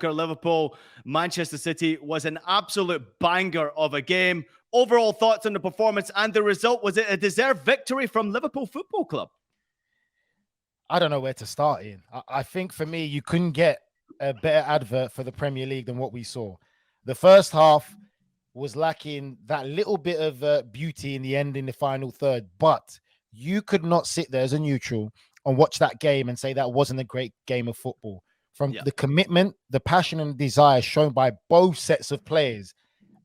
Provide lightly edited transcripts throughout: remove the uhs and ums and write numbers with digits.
Liverpool, Manchester City was an absolute banger of a game. Overall thoughts on the performance and the result, was it a deserved victory from Liverpool Football Club? I don't know where to start, Ian. I think for me, you couldn't get a better advert for the Premier League than what we saw. The first half was lacking that little bit of beauty in the end in the final third, but you could not sit there as a neutral and watch that game and say that wasn't a great game of football. From the commitment, the passion and desire shown by both sets of players,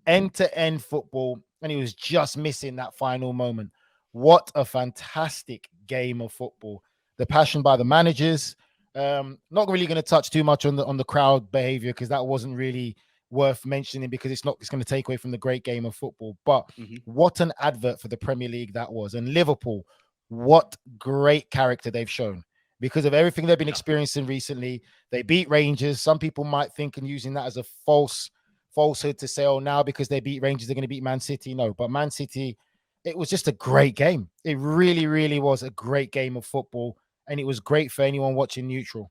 end-to-end football, and he was just missing that final moment. What a fantastic game of football. The passion by the managers. Not really going to touch too much on the crowd behavior because that wasn't really worth mentioning because it's going to take away from the great game of football. But what an advert for the Premier League that was. And Liverpool, what great character they've shown because of everything they've been experiencing recently. They beat Rangers. Some people might think and using that as a falsehood to say, oh, now because they beat Rangers, they're going to beat Man City. No, but Man City, it was just a great game. It really, really was a great game of football. And it was great for anyone watching neutral.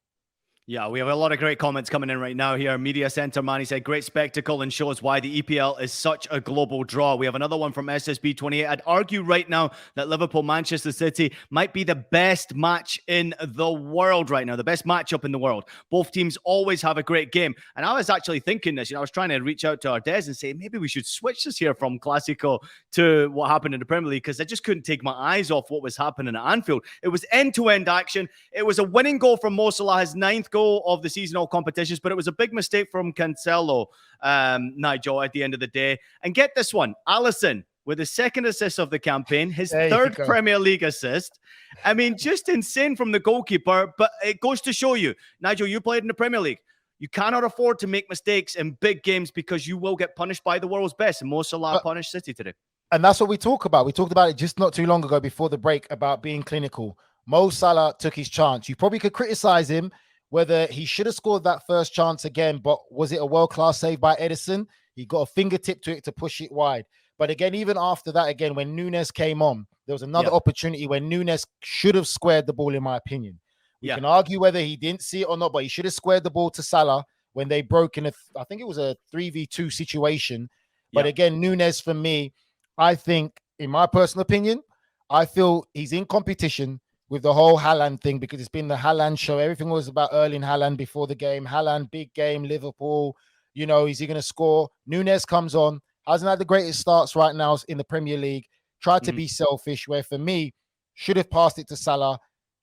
Yeah, we have a lot of great comments coming in right now here. Media Center Manny said, great spectacle and shows why the EPL is such a global draw. We have another one from SSB28. I'd argue right now that Liverpool-Manchester City might be the best match in the world right now, the best matchup in the world. Both teams always have a great game. And I was actually thinking this, I was trying to reach out to Ardez and say, maybe we should switch this here from Classico to what happened in the Premier League because I just couldn't take my eyes off what was happening at Anfield. It was end-to-end action. It was a winning goal from Mo Salah, his 9th goal of the seasonal competitions, but it was a big mistake from Cancelo, Nigel, at the end of the day. And get this one, Alisson with his 2nd assist of the campaign, his 3rd Premier League assist. I mean, just insane from the goalkeeper, but it goes to show you, Nigel, you played in the Premier League. You cannot afford to make mistakes in big games because you will get punished by the world's best. And Mo Salah punished City today. And that's what we talk about. We talked about it just not too long ago before the break about being clinical. Mo Salah took his chance. You probably could criticize him whether he should have scored that first chance again, but was it a world-class save by Edison? He got a fingertip to it to push it wide. But again, even after that, again, when Nunes came on, there was another opportunity where Nunes should have squared the ball, in my opinion. We can argue whether he didn't see it or not, but he should have squared the ball to Salah when they broke in I think it was a 3v2 situation. But again, Nunes, for me, I think, in my personal opinion, I feel he's in competition with the whole Haaland thing because it's been the Haaland show. Everything was about Erling Haaland before the game. Haaland, big game, Liverpool. Is he going to score? Nunes comes on. Hasn't had the greatest starts right now in the Premier League. Tried to be selfish, where for me, should have passed it to Salah.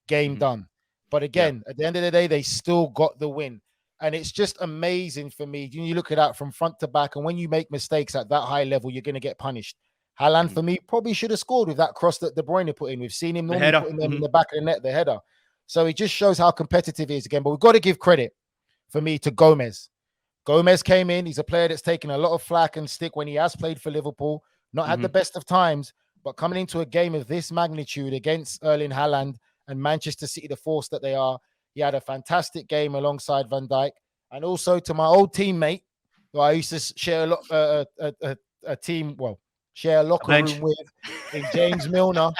Game done. But again, at the end of the day, they still got the win. And it's just amazing for me. You look at that from front to back, and when you make mistakes at that high level, you're going to get punished. Haaland, for me, probably should have scored with that cross that De Bruyne put in. We've seen him normally putting them in the back of the net, the header. So it just shows how competitive he is again. But we've got to give credit, for me, to Gomez. Gomez came in. He's a player that's taken a lot of flack and stick when he has played for Liverpool. Not had the best of times, but coming into a game of this magnitude against Erling Haaland and Manchester City, the force that they are, he had a fantastic game alongside Van Dijk. And also to my old teammate, who I used to share share a locker room with, in James Milner.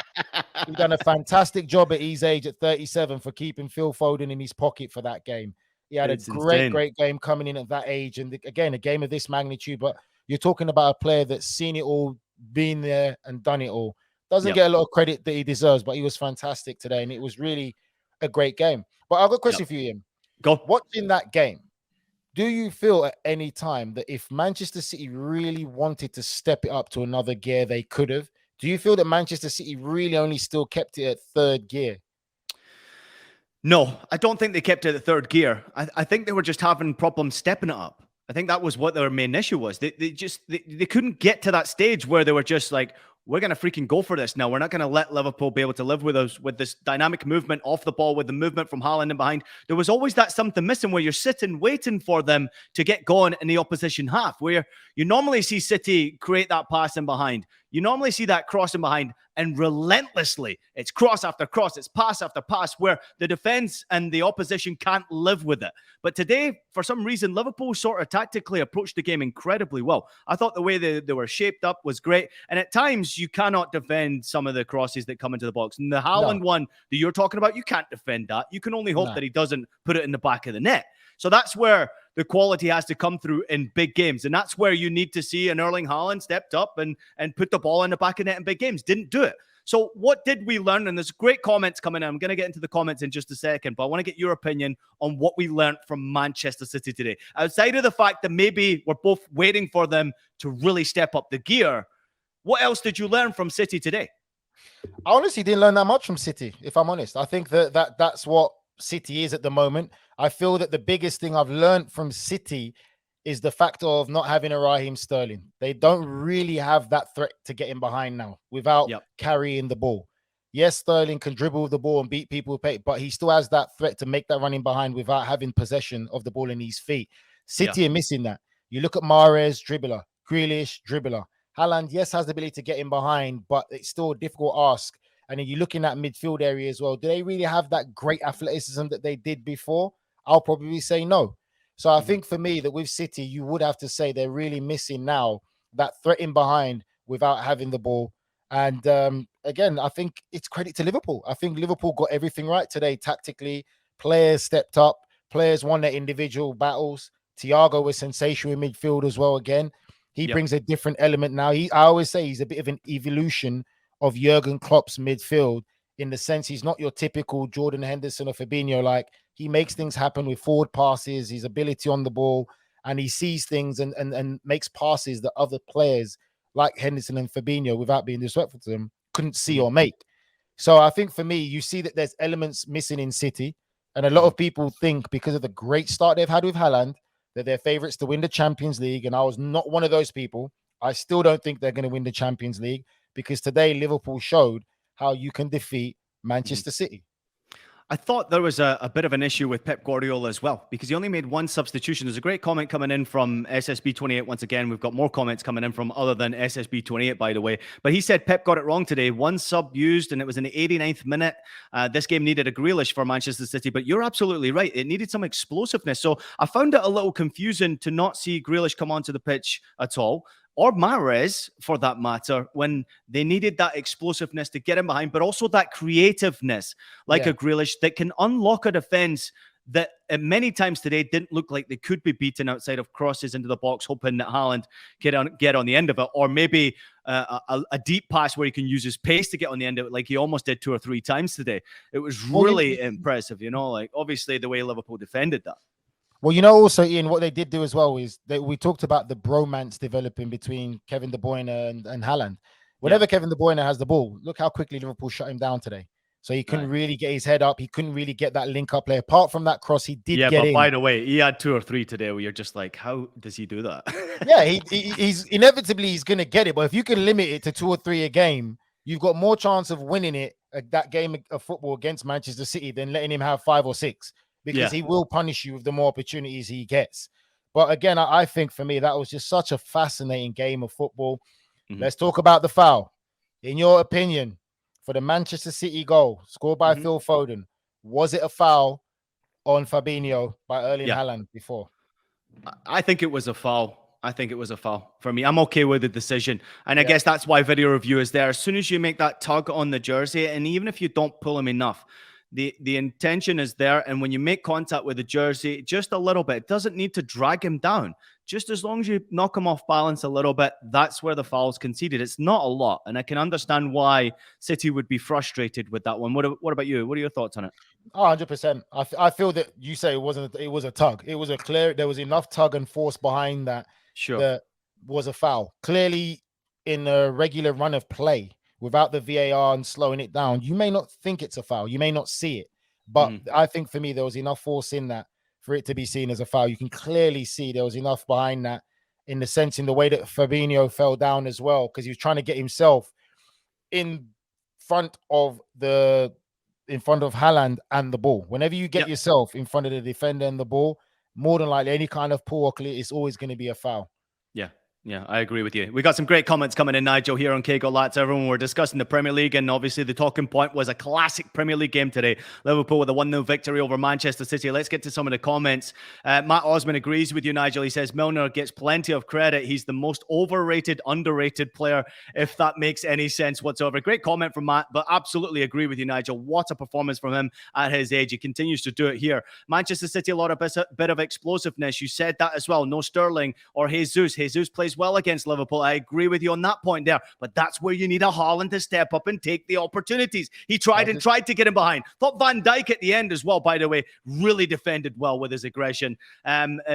He done a fantastic job at his age at 37 for keeping Phil Foden in his pocket for that game. He had a great game coming in at that age. And again, a game of this magnitude, but you're talking about a player that's seen it all, been there and done it all. Doesn't get a lot of credit that he deserves, but he was fantastic today. And it was really a great game. But I've got a question for you, Ian. Go. Watching that game, do you feel at any time that if Manchester City really wanted to step it up to another gear, they could have? Do you feel that Manchester City really only still kept it at 3rd gear? No, I don't think they kept it at 3rd gear. I think they were just having problems stepping it up. I think that was what their main issue was. They couldn't get to that stage where they were just like, we're going to freaking go for this now. We're not going to let Liverpool be able to live with us with this dynamic movement off the ball, with the movement from Haaland in behind. There was always that something missing where you're sitting waiting for them to get going in the opposition half, where you normally see City create that pass in behind. You normally see that crossing behind, and relentlessly, it's cross after cross, it's pass after pass, where the defense and the opposition can't live with it. But today, for some reason, Liverpool sort of tactically approached the game incredibly well. I thought the way they were shaped up was great. And at times, you cannot defend some of the crosses that come into the box. And the Haaland one that you're talking about, you can't defend that. You can only hope that he doesn't put it in the back of the net. So that's where the quality has to come through in big games. And that's where you need to see an Erling Haaland stepped up and put the ball in the back of net in big games. Didn't do it. So what did we learn? And there's great comments coming in. I'm going to get into the comments in just a second, but I want to get your opinion on what we learned from Manchester City today. Outside of the fact that maybe we're both waiting for them to really step up the gear, what else did you learn from City today? I honestly didn't learn that much from City, if I'm honest. I think that's what City is at the moment. I feel that the biggest thing I've learned from City is the factor of not having a Raheem Sterling. They don't really have that threat to get in behind now without carrying the ball. Yes, Sterling can dribble the ball and beat people with pace, but he still has that threat to make that running behind without having possession of the ball in his feet. City are missing that. You look at Mahrez, dribbler, Grealish, dribbler. Haaland, yes, has the ability to get in behind, but it's still a difficult ask. And then you're looking at midfield area as well. Do they really have that great athleticism that they did before? I'll probably say no. So I think for me that with City, you would have to say they're really missing now that threat in behind without having the ball. And again, I think it's credit to Liverpool. I think Liverpool got everything right today tactically. Players stepped up. Players won their individual battles. Thiago was sensational in midfield as well again. He brings a different element now. I always say he's a bit of an evolution of Jurgen Klopp's midfield in the sense he's not your typical Jordan Henderson or Fabinho. Like, he makes things happen with forward passes, his ability on the ball, and he sees things and makes passes that other players like Henderson and Fabinho, without being disrespectful to them, couldn't see or make. So I think for me, you see that there's elements missing in City. And a lot of people think because of the great start they've had with Haaland, that they're favourites to win the Champions League. And I was not one of those people. I still don't think they're going to win the Champions League because today Liverpool showed how you can defeat Manchester City. I thought there was a bit of an issue with Pep Guardiola as well, because he only made one substitution. There's a great comment coming in from SSB28. Once again, we've got more comments coming in from other than SSB28, by the way. But he said Pep got it wrong today. One sub used, and it was in the 89th minute. This game needed a Grealish for Manchester City, but you're absolutely right. It needed some explosiveness. So I found it a little confusing to not see Grealish come onto the pitch at all, or Mahrez, for that matter, when they needed that explosiveness to get him behind, but also that creativeness, like a Grealish, that can unlock a defense that many times today didn't look like they could be beaten outside of crosses into the box, hoping that Haaland get on the end of it, or maybe a deep pass where he can use his pace to get on the end of it, like he almost did 2 or 3 times today. It was really impressive, like obviously the way Liverpool defended that. Well, also, Ian, what they did do as well is that we talked about the bromance developing between Kevin De Bruyne and Haaland. Whenever Kevin De Bruyne has the ball, look how quickly Liverpool shut him down today. So he couldn't really get his head up. He couldn't really get that link-up play. Apart from that cross, he did get in. Yeah, but by the way, he had 2 or 3 today where you're just like, how does he do that? Yeah, he's inevitably he's going to get it. But if you can limit it to 2 or 3 a game, you've got more chance of winning it, that game of football against Manchester City, than letting him have 5 or 6. Because he will punish you with the more opportunities he gets. But again, I think for me, that was just such a fascinating game of football. Let's talk about the foul. In your opinion, for the Manchester City goal scored by Phil Foden, was it a foul on Fabinho by Erling Haaland before? I think it was a foul. I think it was a foul for me. I'm okay with the decision. And I guess that's why video review is there. As soon as you make that tug on the jersey, and even if you don't pull him enough, the intention is there. And when you make contact with the jersey, just a little bit, it doesn't need to drag him down. Just as long as you knock him off balance a little bit, that's where the foul's conceded. It's not a lot. And I can understand why City would be frustrated with that one. What about you? What are your thoughts on it? Oh, 100%. I feel that you say it was a tug. It was there was enough tug and force behind that. Sure. That was a foul. Clearly, in a regular run of play, without the VAR and slowing it down, you may not think it's a foul. You may not see it. But I think for me, there was enough force in that for it to be seen as a foul. You can clearly see there was enough behind that, in the sense, in the way that Fabinho fell down as well, because he was trying to get himself in front of Haaland and the ball. Whenever you get yourself in front of the defender and the ball, more than likely any kind of pull or clear is always going to be a foul. Yeah. Yeah, I agree with you. We got some great comments coming in, Nigel, here on Qué Golazo. Everyone, we're discussing the Premier League, and obviously the talking point was a classic Premier League game today. Liverpool with a 1-0 victory over Manchester City. Let's get to some of the comments. Matt Osman agrees with you, Nigel. He says Milner gets plenty of credit. He's the most overrated, underrated player, if that makes any sense whatsoever. Great comment from Matt, but absolutely agree with you, Nigel. What a performance from him at his age. He continues to do it here. Manchester City, a lot of bit of explosiveness. You said that as well. No Sterling or Jesus. Jesus plays well against Liverpool. I agree with you on that point there, but that's where you need a Haaland to step up and take the opportunities. He tried to get him behind. Thought Van Dijk at the end as well, by the way, really defended well with his aggression.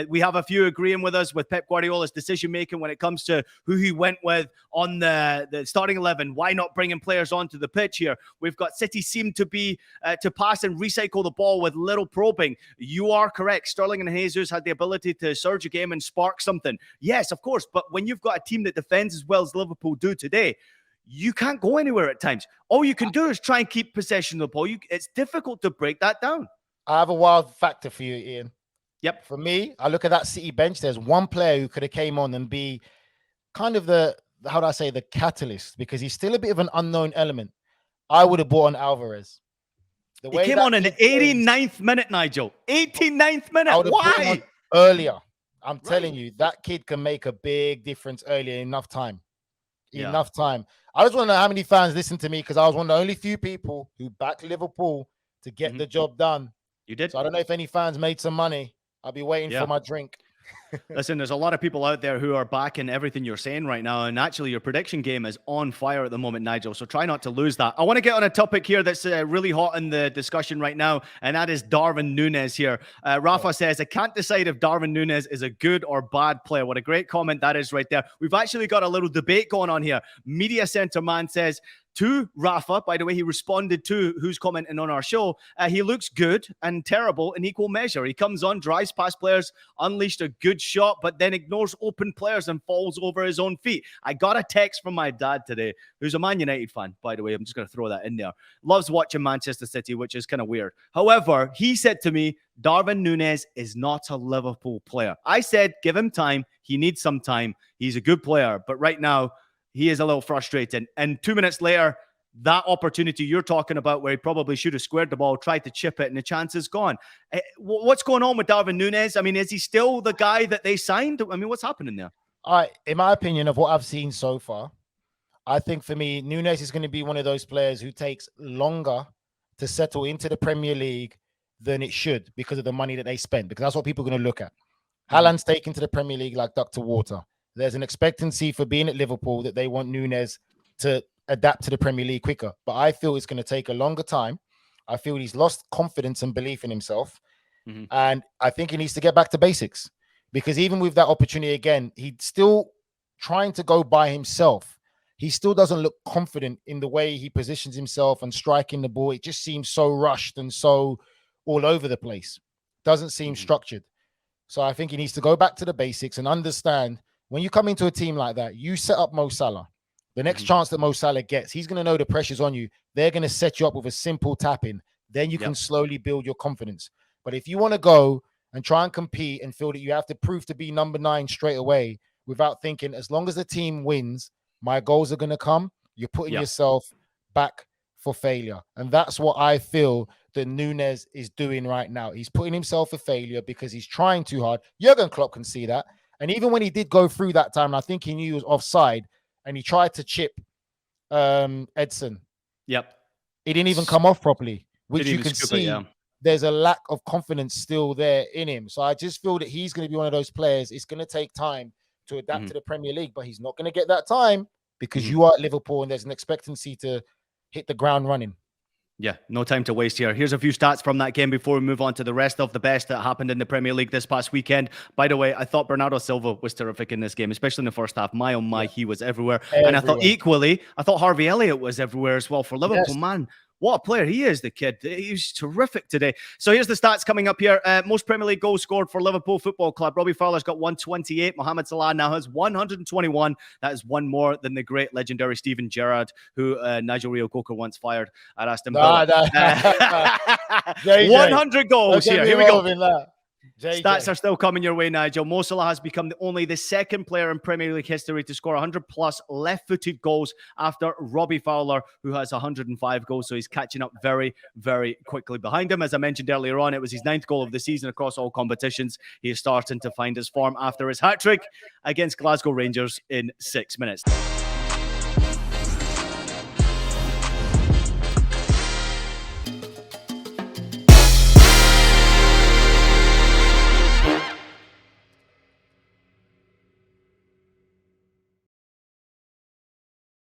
We have a few agreeing with us with Pep Guardiola's decision-making when it comes to who he went with on the starting 11. Why not bringing players onto the pitch here? We've got City seem to be to pass and recycle the ball with little probing. You are correct. Sterling and Jesus had the ability to surge a game and spark something. Yes, of course, but when you've got a team that defends as well as Liverpool do today, you can't go anywhere at times. All you can do is try and keep possession of the ball. It's difficult to break that down. I have a wild factor for you, Ian. Yep. For me, I look at that City bench. There's one player who could have came on and be kind of the catalyst, because he's still a bit of an unknown element. I would have brought on Alvarez. He came on in the 89th minute, Nigel. 89th minute. Why? Earlier. I'm telling you, that kid can make a big difference earlier. Enough time. Enough time. I just want to know how many fans listen to me, because I was one of the only few people who backed Liverpool to get the job done. You did. So I don't know if any fans made some money. I'll be waiting for my drink. Listen, there's a lot of people out there who are backing everything you're saying right now, and actually your prediction game is on fire at the moment, Nigel, so try not to lose that. I want to get on a topic here that's really hot in the discussion right now, and that is Darwin Núñez here. Rafa says, I can't decide if Darwin Núñez is a good or bad player. What a great comment that is right there. We've actually got a little debate going on here. Media Center Man says, to Rafa, by the way, he responded to who's commenting on our show. He looks good and terrible in equal measure. He comes on, drives past players, unleashed a good shot, but then ignores open players and falls over his own feet. I got a text from my dad today, who's a Man United fan, by the way. I'm just going to throw that in there. Loves watching Manchester City, which is kind of weird. However, he said to me, Darwin Núñez is not a Liverpool player. I said, give him time. He needs some time. He's a good player, but right now, he is a little frustrated. And 2 minutes later, that opportunity you're talking about where he probably should have squared the ball, tried to chip it, and the chance is gone. What's going on with Darwin Núñez? I mean, is he still the guy that they signed? I mean, what's happening there? In my opinion, of what I've seen so far, I think for me, Núñez is going to be one of those players who takes longer to settle into the Premier League than it should because of the money that they spend, because that's what people are going to look at. Haaland's taken to the Premier League like duck to water. There's an expectancy for being at Liverpool that they want Núñez to adapt to the Premier League quicker. But I feel it's going to take a longer time. I feel he's lost confidence and belief in himself. And I think he needs to get back to basics, because even with that opportunity again, he's still trying to go by himself. He still doesn't look confident in the way he positions himself and striking the ball. It just seems so rushed and so all over the place. Doesn't seem structured. So I think he needs to go back to the basics and understand, when you come into a team like that, you set up Mo Salah. The next chance that Mo Salah gets, he's going to know the pressure's on you. They're going to set you up with a simple tap-in. Then you can slowly build your confidence. But if you want to go and try and compete and feel that you have to prove to be number 9 straight away without thinking, as long as the team wins, my goals are going to come, you're putting yourself back for failure. And that's what I feel that Núñez is doing right now. He's putting himself for failure because he's trying too hard. Jurgen Klopp can see that. And even when he did go through that time, and I think he knew he was offside, and he tried to chip Edson. Yep. It didn't even come off properly, which you can see there's a lack of confidence still there in him. So I just feel that he's going to be one of those players. It's going to take time to adapt to the Premier League, but he's not going to get that time because you are at Liverpool and there's an expectancy to hit the ground running. Yeah, no time to waste here. Here's a few stats from that game before we move on to the rest of the best that happened in the Premier League this past weekend. By the way, I thought Bernardo Silva was terrific in this game, especially in the first half. My, oh my, he was everywhere. And I thought equally, Harvey Elliott was everywhere as well for Liverpool. Man, what a player he is, the kid. He's terrific today. So here's the stats coming up here. Most Premier League goals scored for Liverpool Football Club. Robbie Fowler's got 128. Mohamed Salah now has 121. That is one more than the great legendary Steven Gerrard, who Nigel Reo-Coker once fired at Aston Villa. 100 goals here. Here we go. Stats are still coming your way, Nigel. Mo Salah has become only the second player in Premier League history to score 100-plus left-footed goals after Robbie Fowler, who has 105 goals. So he's catching up very, very quickly behind him. As I mentioned earlier on, it was his 9th goal of the season across all competitions. He is starting to find his form after his hat-trick against Glasgow Rangers in 6 minutes.